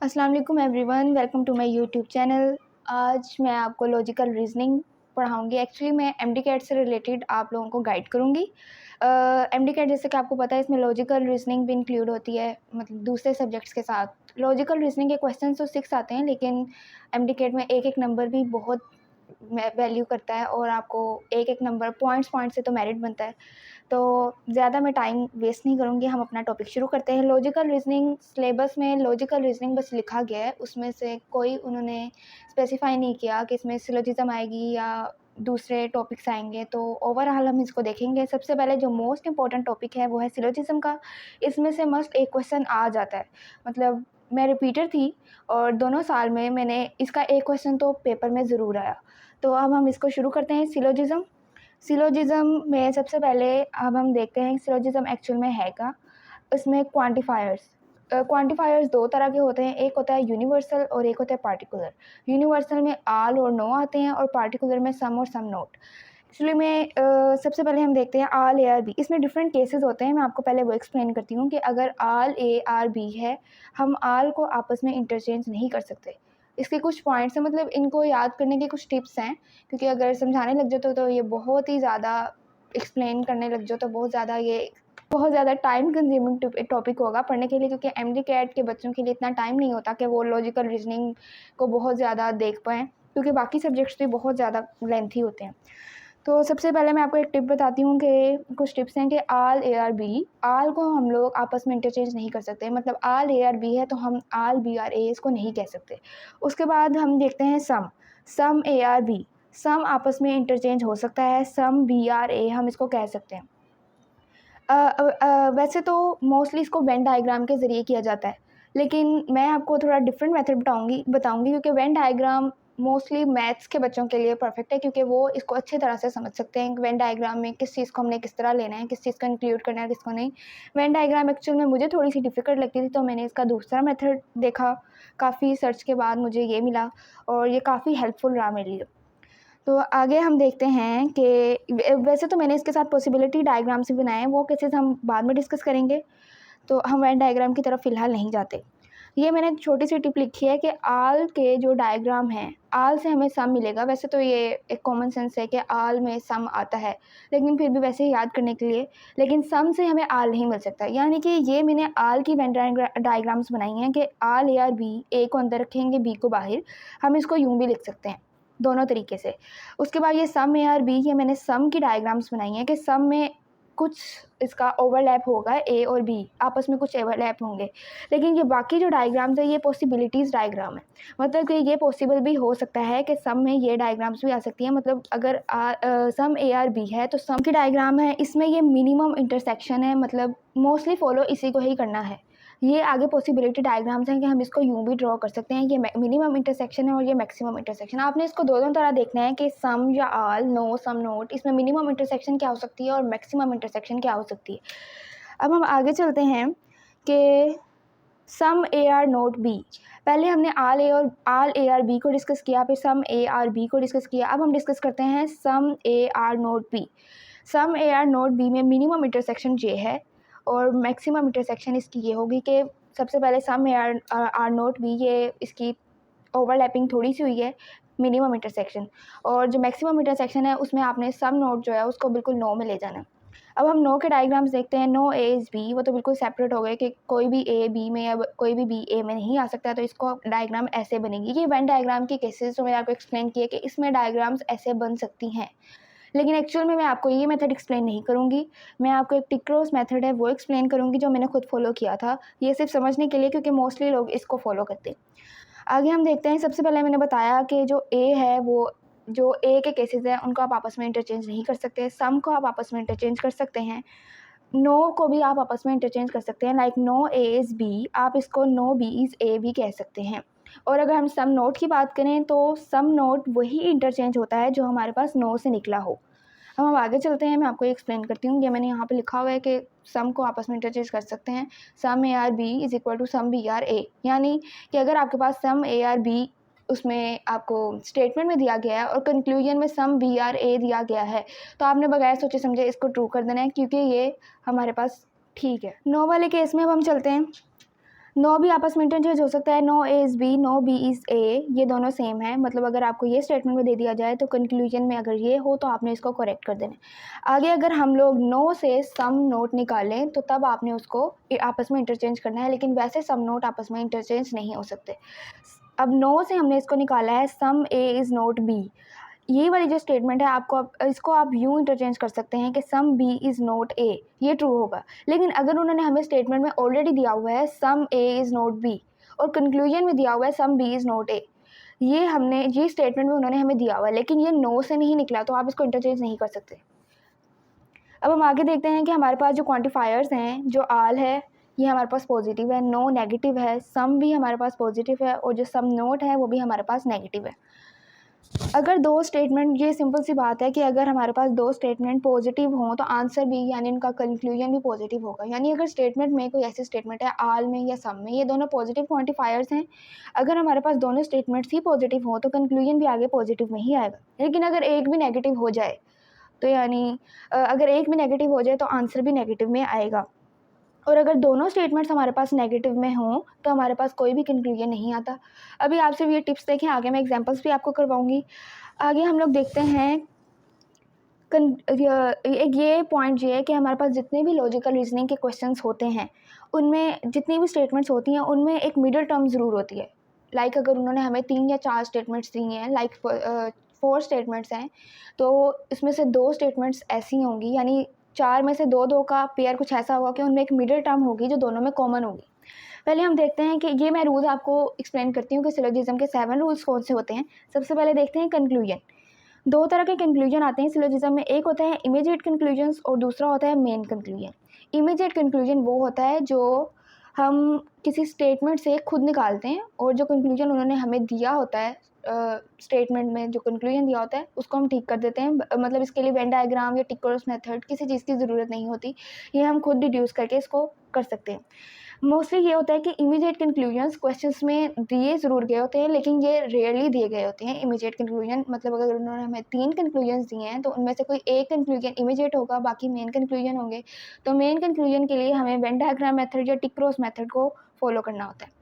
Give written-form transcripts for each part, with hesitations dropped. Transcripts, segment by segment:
अस्सलाम वालेकुम everyone, welcome to my YouTube channel. आज मैं आपको लॉजिकल रीज़निंग पढ़ाऊँगी। एक्चुअली मैं एमडीकैट से रिलेटेड आप लोगों को गाइड करूँगी। एमडीकैट जैसे कि आपको पता है इसमें लॉजिकल रीज़निंग भी इंक्लूड होती है, मतलब दूसरे सब्जेक्ट्स के साथ। लॉजिकल रीज़निंग के क्वेश्चन तो 6 आते हैं, लेकिन एमडीकैट में एक-एक नंबर भी बहुत वैल्यू करता है और आपको एक-एक नंबर पॉइंट्स से तो मेरिट बनता है। तो ज़्यादा मैं टाइम वेस्ट नहीं करूँगी, हम अपना टॉपिक शुरू करते हैं। लॉजिकल रीज़निंग सिलेबस में लॉजिकल रीज़निंग बस लिखा गया है, उसमें से कोई उन्होंने स्पेसिफ़ाई नहीं किया कि इसमें सिलोजिज़्म आएगी या दूसरे टॉपिक्स आएँगे। तो ओवरऑल हम इसको देखेंगे। सबसे पहले जो मोस्ट इम्पोर्टेंट टॉपिक है वो है सिलोजिज़्म का। इसमें से मस्ट एक क्वेश्चन आ जाता है, मतलब मैं रिपीटर थी और दोनों साल में मैंने इसका एक क्वेश्चन तो पेपर में ज़रूर आया। तो अब हम इसको शुरू करते हैं। सिलोजिज़्म में सबसे पहले अब हम देखते हैं सिलोजिज़्म एक्चुअल में है क्या। इसमें क्वांटिफायर्स 2 तरह के होते हैं, एक होता है यूनिवर्सल और एक होता है पार्टिकुलर। यूनिवर्सल में आल और नो आते हैं और पार्टिकुलर में सम और सम नॉट। एक्चुअली में सबसे पहले हम देखते हैं आल ए आर बी। इसमें डिफरेंट केसेस होते हैं, मैं आपको पहले वो एक्सप्लेन करती हूँ कि अगर आल ए आर बी है, हम आल को आपस में इंटरचेंज नहीं कर सकते। इसके कुछ पॉइंट्स हैं, मतलब इनको याद करने के कुछ टिप्स हैं, क्योंकि अगर समझाने लग जाओ तो ये बहुत ही ज़्यादा एक्सप्लेन करने लग जाओ तो बहुत ज़्यादा टाइम कंज्यूमिंग टॉपिक होगा पढ़ने के लिए, क्योंकि एमडी कैट के बच्चों के लिए इतना टाइम नहीं होता कि वो लॉजिकल रीजनिंग को बहुत ज़्यादा देख पाएँ, क्योंकि बाकी सब्जेक्ट्स भी बहुत ज़्यादा लेंथी होते हैं। तो सबसे पहले मैं आपको एक टिप बताती हूँ कि कुछ टिप्स हैं कि आल ए आर बी, आल को हम लोग आपस में इंटरचेंज नहीं कर सकते, मतलब आल ए आर बी है तो हम आल बी आर ए इसको नहीं कह सकते। उसके बाद हम देखते हैं सम ए आर बी, सम आपस में इंटरचेंज हो सकता है, सम बी आर ए हम इसको कह सकते हैं। वैसे तो मोस्टली इसको वेन डायग्राम के ज़रिए किया जाता है, लेकिन मैं आपको थोड़ा डिफरेंट मेथड बताऊँगी, क्योंकि वेन डायग्राम मोस्टली मैथ्स के बच्चों के लिए परफेक्ट है, क्योंकि वो इसको अच्छी तरह से समझ सकते हैं कि वेन डायग्राम में किस चीज़ को हमने किस तरह लेना है, किस चीज़ को इंक्लूड करना है, किसको नहीं। वेन डायग्राम एक्चुअल में मुझे थोड़ी सी डिफ़िकल्ट लगती थी, तो मैंने इसका दूसरा मेथड देखा, काफ़ी सर्च के बाद मुझे ये मिला और ये काफ़ी हेल्पफुल रहा मेरे लिए। तो आगे हम देखते हैं कि वैसे तो मैंने इसके साथ पॉसिबिलिटी डायग्राम्स भी बनाए हैं, वो केसेस हम बाद में डिस्कस करेंगे, तो हम वेन डायग्राम की तरफ फ़िलहाल नहीं जाते। ये मैंने छोटी सी टिप लिखी है कि आल के जो डायग्राम हैं, आल से हमें सम मिलेगा। वैसे तो ये एक कॉमन सेंस है कि आल में सम आता है, लेकिन फिर भी वैसे ही याद करने के लिए, लेकिन सम से हमें आल नहीं मिल सकता। यानी कि ये मैंने आल की वेन डायग्राम्स बनाई हैं कि आल ए आर बी, ए को अंदर रखेंगे, बी को बाहर। हम इसको यूँ भी लिख सकते हैं, दोनों तरीके से। उसके बाद ये सम ए आर बी, ये मैंने सम की डायग्राम्स बनाई हैं कि सम में कुछ इसका ओवरलैप होगा, ए और बी आपस में कुछ ओवरलैप होंगे, लेकिन ये बाकी जो डायग्राम्स है ये पॉसिबिलिटीज़ डायग्राम है, मतलब कि ये पॉसिबल भी हो सकता है कि सम में ये डायग्राम्स भी आ सकती हैं। मतलब अगर सम ए आर बी है तो सम की डायग्राम है, इसमें ये मिनिमम इंटरसेक्शन है, मतलब मोस्टली फॉलो इसी को ही करना है। ये आगे पॉसिबिलिटी डायग्राम्स हैं कि हम इसको यूँ भी ड्रॉ कर सकते हैं, ये मिनिमम इंटरसेक्शन है और ये मैक्सिमम इंटरसेक्शन। आपने इसको दोनों तरह देखना है कि सम या आल, नो सम नोट, इसमें मिनिमम इंटरसेक्शन क्या हो सकती है और मैक्सिमम इंटरसेक्शन क्या हो सकती है। अब हम आगे चलते हैं कि some A are not B. पहले हमने आल ए आर बी को डिस्कस किया, फिर सम ए आर बी को डिस्कस किया। अब हम डिस्कस करते हैं some A are not B. Some A are not B में मिनिमम इंटरसेक्शन जे है और मैक्सिमम इंटरसेक्शन इसकी ये होगी कि सबसे पहले सम ए आर नोट बी, ये इसकी ओवरलैपिंग थोड़ी सी हुई है, मिनिमम इंटरसेक्शन, और जो मैक्सिमम इंटरसेक्शन है उसमें आपने सम नोट जो है उसको बिल्कुल नो में ले जाना है। अब हम नो के डायग्राम्स देखते हैं। नो ए इज़ बी, वो तो बिल्कुल सेपरेट हो गए कि कोई भी ए बी में या कोई भी बी ए में नहीं आ सकता, तो इसको डायग्राम ऐसे बनेगी। ये वेन डायग्राम की केसेस जो मैंने आपको एक्सप्लेन किए कि इसमें डायग्राम्स ऐसे बन सकती हैं, लेकिन एक्चुअल में मैं आपको ये मेथड एक्सप्लेन नहीं करूँगी। मैं आपको एक टिक क्रॉस मेथड है वो एक्सप्लेन करूँगी, जो मैंने खुद फॉलो किया था, ये सिर्फ समझने के लिए, क्योंकि मोस्टली लोग इसको फॉलो करते हैं। आगे हम देखते हैं, सबसे पहले मैंने बताया कि जो ए है वो, जो ए के केसेस हैं उनको आप आपस में इंटरचेंज नहीं कर सकते। सम को आप आपस में इंटरचेंज कर सकते हैं, नो को भी आप आपस में इंटरचेंज कर सकते हैं, like no A is B, आप इसको नो बी इज़ ए भी कह सकते हैं। और अगर हम सम नोट की बात करें तो सम नोट वही इंटरचेंज होता है जो हमारे पास नो से निकला हो। अब हम आगे चलते हैं, मैं आपको एक्सप्लेन करती हूँ। ये मैंने यहाँ पे लिखा हुआ है कि सम को आपस में इंटरचेंज कर सकते हैं। Some A are B is equal to some B are A, यानी कि अगर आपके पास सम ए आर बी उसमें आपको स्टेटमेंट में दिया गया है और कंक्लूजन में सम बी आर ए दिया गया है, तो आपने बगैर सोचे समझे इसको ट्रू कर देना है, क्योंकि ये हमारे पास ठीक है। नो वाले केस में अब हम चलते हैं। नो भी आपस में इंटरचेंज हो सकता है, no A is B, no B is A, ये दोनों सेम है। मतलब अगर आपको ये स्टेटमेंट में दे दिया जाए तो कंक्लूजन में अगर ये हो तो आपने इसको करेक्ट कर देना है। आगे अगर हम लोग नो से सम नोट निकालें तो तब आपने उसको आपस में इंटरचेंज करना है, लेकिन वैसे सम नोट आपस में इंटरचेंज नहीं हो सकते। अब नो से हमने इसको निकाला है some A is note B, ये वाली जो स्टेटमेंट है आपको इसको आप यूँ इंटरचेंज कर सकते हैं कि some B is not A, ये ट्रू होगा। लेकिन अगर उन्होंने हमें स्टेटमेंट में ऑलरेडी दिया हुआ है some A is not B और कंक्लूजन में दिया हुआ है some B is not A, ये स्टेटमेंट में उन्होंने हमें दिया हुआ है, लेकिन ये नो से नहीं निकला, तो आप इसको इंटरचेंज नहीं कर सकते। अब हम आगे देखते हैं कि हमारे पास जो क्वांटिफायर्स हैं, जो आल है ये हमारे पास पॉजिटिव है, नो नेगेटिव है, सम भी हमारे पास पॉजिटिव है और जो सम नोट है वो भी हमारे पास नेगेटिव है। अगर दो स्टेटमेंट, ये सिंपल सी बात है कि अगर हमारे पास दो स्टेटमेंट पॉजिटिव हों तो आंसर भी यानी उनका कंक्लूजन भी पॉजिटिव होगा। यानी अगर स्टेटमेंट में कोई ऐसी स्टेटमेंट है आल में या सम में, ये दोनों पॉजिटिव क्वांटिफायर्स हैं, अगर हमारे पास दोनों स्टेटमेंट्स ही पॉजिटिव हों तो कंक्लूजन भी आगे पॉजिटिव में ही आएगा। लेकिन अगर एक भी नेगेटिव हो जाए तो यानी अगर एक भी नेगेटिव हो जाए तो आंसर भी नेगेटिव में आएगा। और अगर दोनों स्टेटमेंट्स हमारे पास नेगेटिव में हों तो हमारे पास कोई भी कंक्लूजन नहीं आता। अभी आप सिर्फ ये टिप्स देखें, आगे मैं एग्जांपल्स भी आपको करवाऊंगी। आगे हम लोग देखते हैं एक ये पॉइंट ये है कि हमारे पास जितने भी लॉजिकल रीजनिंग के क्वेश्चंस होते हैं उनमें जितनी भी स्टेटमेंट्स होती हैं उनमें एक मिडिल टर्म ज़रूर होती है। लाइक अगर उन्होंने हमें 3 या 4 स्टेटमेंट्स दी हैं, लाइक 4 स्टेटमेंट्स हैं, तो इसमें से 2 स्टेटमेंट्स ऐसी होंगी, यानी 4 में से 2-2 का पेयर कुछ ऐसा होगा कि उनमें एक मिडिल टर्म होगी जो दोनों में कॉमन होगी। पहले हम देखते हैं कि ये मैं रूल्स आपको एक्सप्लेन करती हूँ कि सिलोजिज्म के 7 रूल्स कौन से होते हैं। सबसे पहले देखते हैं कंक्लूजन। दो तरह के कंक्लूजन आते हैं सिलोजिज्म में, एक होता है इमीडिएट कंक्लूजन्स और दूसरा होता है मेन कंक्लूजन। इमीडिएट कंक्लूजन वो होता है जो हम किसी स्टेटमेंट से खुद निकालते हैं और जो कंक्लूजन उन्होंने हमें दिया होता है स्टेटमेंट में जो कंक्लूजन दिया होता है उसको हम ठीक कर देते हैं। मतलब इसके लिए वेन डायग्राम या टिक क्रॉस मेथड किसी चीज़ की ज़रूरत नहीं होती, ये हम खुद डिड्यूस करके इसको कर सकते हैं। मोस्टली ये होता है कि इमीडिएट कंक्लूजन्स क्वेश्चंस में दिए ज़रूर गए होते हैं, लेकिन ये रेयरली दिए गए होते हैं इमीडिएट कंक्लूजन। मतलब अगर उन्होंने हमें 3 कंक्लूजन्स दिए हैं तो उनमें से कोई एक कंक्लूजन इमीडिएट होगा, बाकी मेन कंक्लूजन होंगे। तो मेन कंक्लूजन के लिए हमें वेन डायग्राम मेथड या टिक क्रॉस मेथड को फॉलो करना होता है।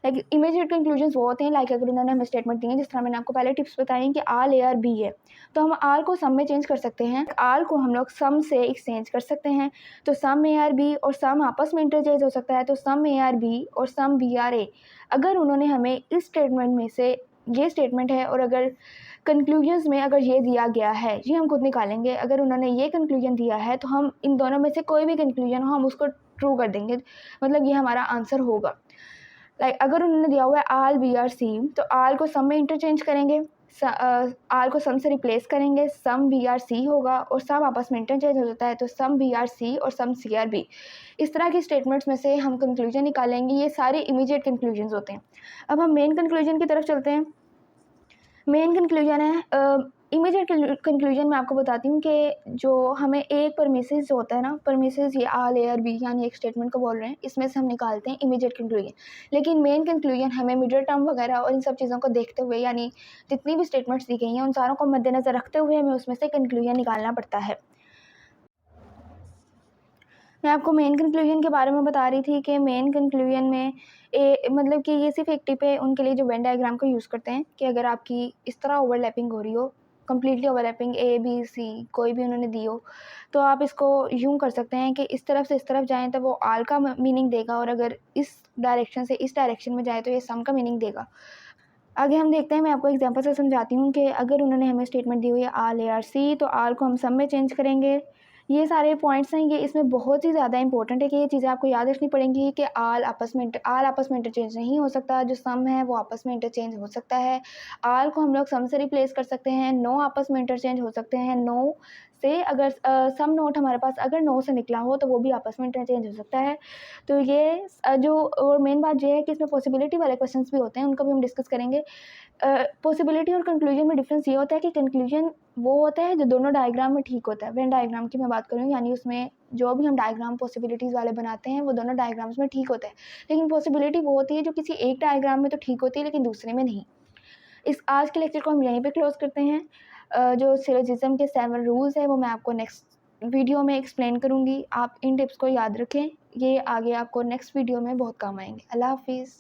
लाइक इमीडिएट कंक्लूजन्स वो होते हैं, लाइक अगर उन्होंने हमें स्टेटमेंट दी है, जिस तरह मैंने आपको पहले टिप्स बताई कि आल ए आर बी है, तो हम आल को सम में चेंज कर सकते हैं। आल को हम लोग सम से एक्सचेंज कर सकते हैं, तो सम ए आर बी और सम आपस में इंटरचेंज हो सकता है, तो सम ए आर बी और सम बी आर ए। अगर उन्होंने हमें इस स्टेटमेंट में से, ये स्टेटमेंट है और अगर कंक्लूजन्स में अगर ये दिया गया है, ये हम खुद निकालेंगे। अगर उन्होंने ये कंक्लूजन दिया है तो हम इन दोनों में से कोई भी कंक्लूजन हो हम उसको ट्रू कर देंगे, मतलब ये हमारा आंसर होगा। लाइक अगर उन्होंने दिया हुआ है आल बी आर सी, तो आल को सम में इंटरचेंज करेंगे, आल को सम से रिप्लेस करेंगे, सम बी आर सी होगा और सम आपस में इंटरचेंज हो जाता है, तो सम बी आर सी और सम सी आर बी। इस तरह की स्टेटमेंट्स में से हम कंक्लूजन निकालेंगे। ये सारे इमीडिएट कंक्लूजन्स होते हैं। अब हम मेन कंक्लूजन की तरफ चलते हैं। मेन कंक्लूजन है इमीडिएट कंक्लूजन में आपको बताती हूँ कि जो हमें एक परमिसेस जो होता है ना, परमिसेस ये आल ए आर बी यानी एक स्टेटमेंट को बोल रहे हैं, इसमें से हम निकालते हैं इमीडिएट कंक्लूजन। लेकिन मेन कंक्लूजन हमें मिडिल टर्म वगैरह और इन सब चीज़ों को देखते हुए, यानी जितनी भी स्टेटमेंट्स दी गई हैं उन सारों को मद्देनज़र रखते हुए हमें उसमें से कंक्लूजन निकालना पड़ता है। मैं आपको मेन कंक्लूजन के बारे में बता रही थी कि मेन कंक्लूजन में मतलब कि ये सिर्फ एक टिप है उनके लिए जो वेन डायग्राम का यूज़ करते हैं कि अगर आपकी इस तरह ओवरलैपिंग हो रही हो, completely overlapping A B C कोई भी उन्होंने दी हो, तो आप इसको यूँ कर सकते हैं कि इस तरफ से इस तरफ जाएँ तो वो आल का मीनिंग देगा, और अगर इस डायरेक्शन से इस डायरेक्शन में जाए तो ये सम का मीनिंग देगा। आगे हम देखते हैं, मैं आपको एग्जांपल से समझाती हूँ कि अगर उन्होंने हमें स्टेटमेंट दी हुई है आल ए आर सी, तो आल को हम सम में चेंज करेंगे। ये सारे पॉइंट्स हैं, ये इसमें बहुत ही ज़्यादा इंपॉर्टेंट है कि ये चीज़ें आपको याद रखनी पड़ेंगी कि आल आपस में इंटरचेंज नहीं हो सकता, जो सम है वो आपस में इंटरचेंज हो सकता है। आल को हम लोग सम से रिप्लेस कर सकते हैं, नो आपस में इंटरचेंज हो सकते हैं, नो से अगर सम नोट हमारे पास अगर नो से निकला हो तो वो भी आपस में इंटरचेंज हो सकता है। तो ये जो और मेन बात ये है कि इसमें पॉसिबिलिटी वाले क्वेश्चंस भी होते हैं, उनको भी हम डिस्कस करेंगे। पॉसिबिलिटी और कंक्लूजन में डिफरेंस ये होता है कि कंक्लूजन वो होता है जो दोनों डायग्राम में ठीक होता है। वेन डायग्राम की मैं बात करूँ, यानी उसमें जो भी हम डायग्राम पॉसिबिलिटीज़ वाले बनाते हैं वो दोनों डायग्राम्स में ठीक होता है। लेकिन पॉसिबिलिटी वो होती है जो किसी एक डायग्राम में तो ठीक होती है लेकिन दूसरे में नहीं। इस आज के लेक्चर को हम यहीं पे क्लोज़ करते हैं। जो सिलोजिज़्म के 7 रूल्स हैं वो मैं आपको नेक्स्ट वीडियो में एक्सप्लेन करूँगी। आप इन टिप्स को याद रखें, ये आगे आपको नेक्स्ट वीडियो में बहुत काम आएँगे। अल्लाह हाफ़िज़।